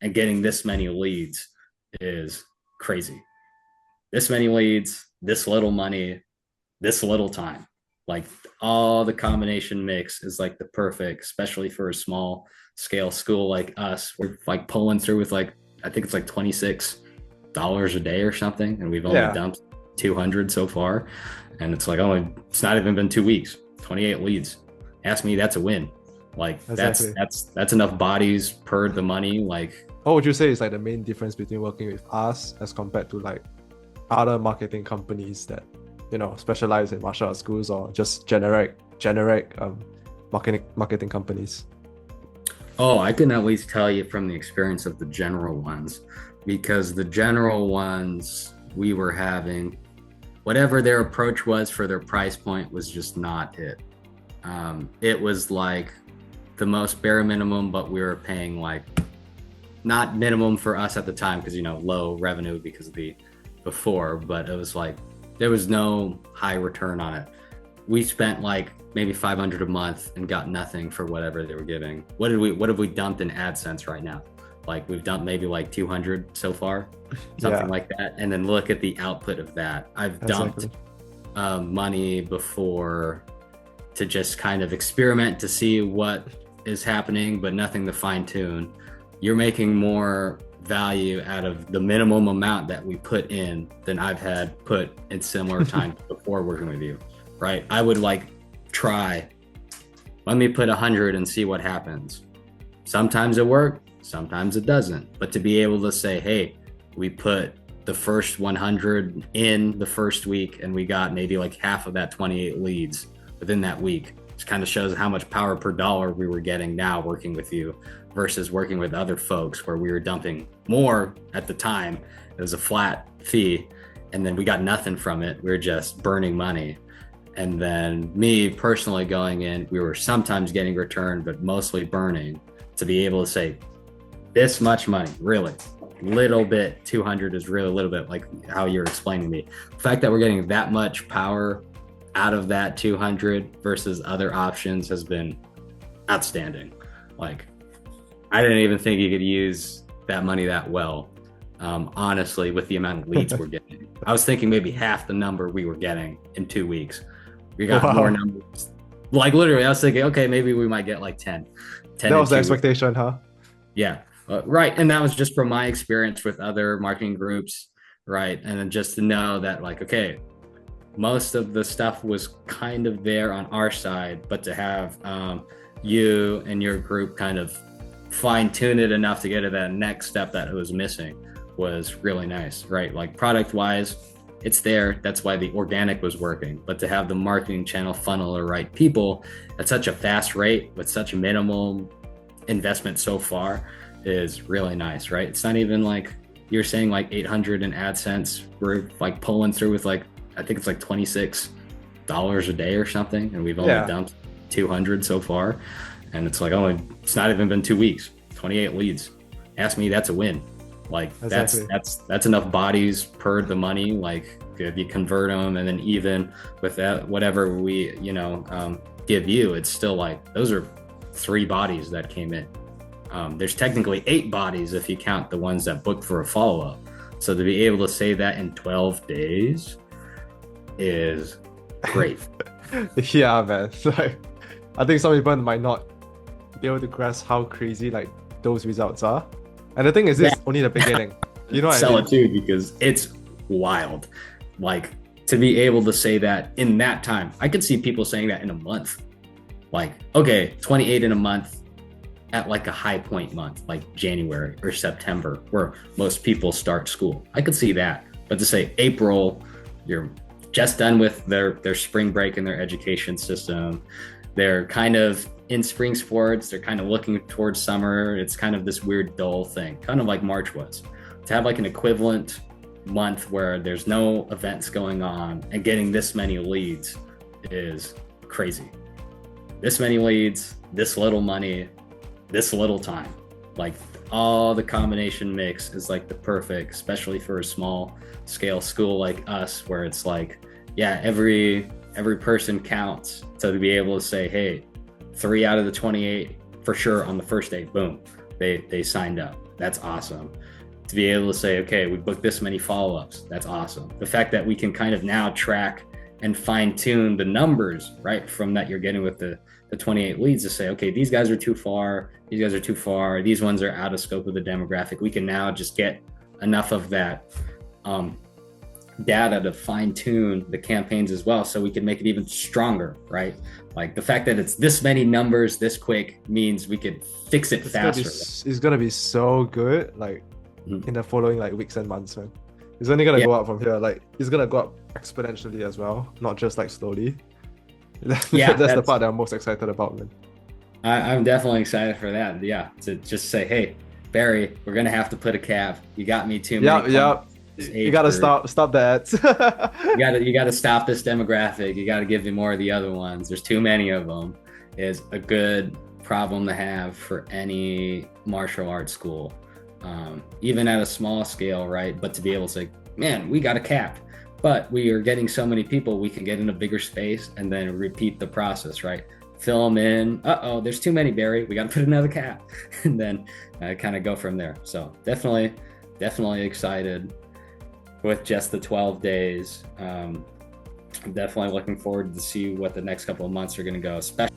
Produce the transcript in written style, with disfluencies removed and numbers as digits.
and getting this many leads is crazy. This many leads, this little money, this little time. Like all the combination mix is like the perfect, especially for a small scale school like us. We're like pulling through with like, I think it's like $26 a day or something. And we've only Yeah, dumped 200 so far. And it's like, only, it's not even been 2 weeks, 28 leads. Ask me, that's a win. Like exactly. that's enough bodies per the money. Like, What would you say is like the main difference between working with us as compared to like other marketing companies that specialize in martial arts schools or just generic marketing companies? oh, I can at least tell you from the experience of the general ones, because the general ones we were having, whatever their approach was for their price point was just not it. It was like the most bare minimum, but we were paying like not minimum for us at the time because low revenue because of the before, but it was like there was no high return on it. We spent like maybe 500 a month and got nothing for whatever they were giving. What have we dumped in AdSense right now? Like we've dumped maybe like 200 so far, something Yeah, like that. And then look at the output of that. I've dumped exactly. money before to just kind of experiment to see what is happening, but nothing to fine tune. You're making more value out of the minimum amount that we put in than I've had put in similar times before working with you, right? I would like try, let me put 100 and see what happens. Sometimes it works, sometimes it doesn't. But to be able to say, hey, we put the first 100 in the first week and we got maybe like half of that 28 leads within that week, just kind of shows how much power per dollar we were getting now working with you versus working with other folks where we were dumping more at the time. It was a flat fee and then we got nothing from it. We were just burning money. And then me personally going in, we were sometimes getting returned, but mostly burning to be able to say this much money, really little bit, 200 is really a little bit like how you're explaining to me. The fact that we're getting that much power out of that 200 versus other options has been outstanding. Like I didn't even think you could use that money that well. Honestly, with the amount of leads we're getting, I was thinking maybe half the number we were getting in 2 weeks. We got more Wow, numbers. Like literally, I was thinking, okay, maybe we might get like 10, that 10 in was the 2 weeks. expectation, huh? Yeah, right. And that was just from my experience with other marketing groups, right? And then just to know that, like, okay, most of the stuff was kind of there on our side, but to have you and your group kind of fine tune it enough to get to that next step that it was missing was really nice, right? Like product wise, it's there. That's why the organic was working. But to have the marketing channel funnel the right people at such a fast rate with such minimal investment so far is really nice, right? It's not even like you're saying like 800 in AdSense. We're like pulling through with like, I think it's like $26 a day or something. And we've only Yeah, dumped 200 so far. And it's like, only, it's not even been 2 weeks, 28 leads. Ask me, that's a win. Like exactly. that's enough bodies per the money. Like if you convert them and then even with that, whatever we, give you, it's still like, those are 3 bodies that came in. There's technically 8 bodies if you count the ones that booked for a follow up. So to be able to say that in 12 days is great. Yeah, man. Like, I think some people might not be able to grasp how crazy like those results are. And the thing is, Yeah, this is only the beginning. You know what I sell it mean? too because it's wild. Like to be able to say that in that time, I could see people saying that in a month. Like, okay, 28 in a month at like a high point month, like January or September, where most people start school. I could see that. But to say April, you're just done with their spring break in their education system. They're kind of in spring sports. They're kind of looking towards summer. It's kind of this weird dull thing, kind of like March was. To have like an equivalent month where there's no events going on and getting this many leads is crazy. This many leads, this little money, this little time. Like all the combination mix is like the perfect, especially for a small scale school like us, where it's like, yeah, every person counts. So to be able to say, hey, 3 out of the 28 for sure on the first day, boom, they signed up. that's awesome. To be able to say, okay, we booked this many follow-ups, that's awesome. The fact that we can kind of now track and fine tune the numbers, right, from that you're getting with the 28 leads to say, okay, these guys are too far, these guys are too far, these ones are out of scope of the demographic. We can now just get enough of that data to fine tune the campaigns as well, so we can make it even stronger, right? Like the fact that it's this many numbers this quick means we could fix it faster. It's gonna be so good, like in the following like weeks and months, man. It's only gonna go up from here. Like it's gonna go up exponentially as well, not just like slowly. Yeah, that's the part that I'm most excited about, man. I'm definitely excited for that. Yeah, to just say, hey, Barry, we're gonna have to put a cap. You got me too many. Yeah. You gotta stop that. you gotta stop this demographic. You gotta give me more of the other ones. There's too many of them. Is a good problem to have for any martial arts school, even at a small scale, right? But to be able to say, man, we got a cap, but we are getting so many people, we can get in a bigger space and then repeat the process, right? Fill them in. Uh-oh, there's too many, Barry. We got to put another cap, and then kind of go from there. So definitely excited with just the 12 days. I'm definitely looking forward to see what the next couple of months are going to go, especially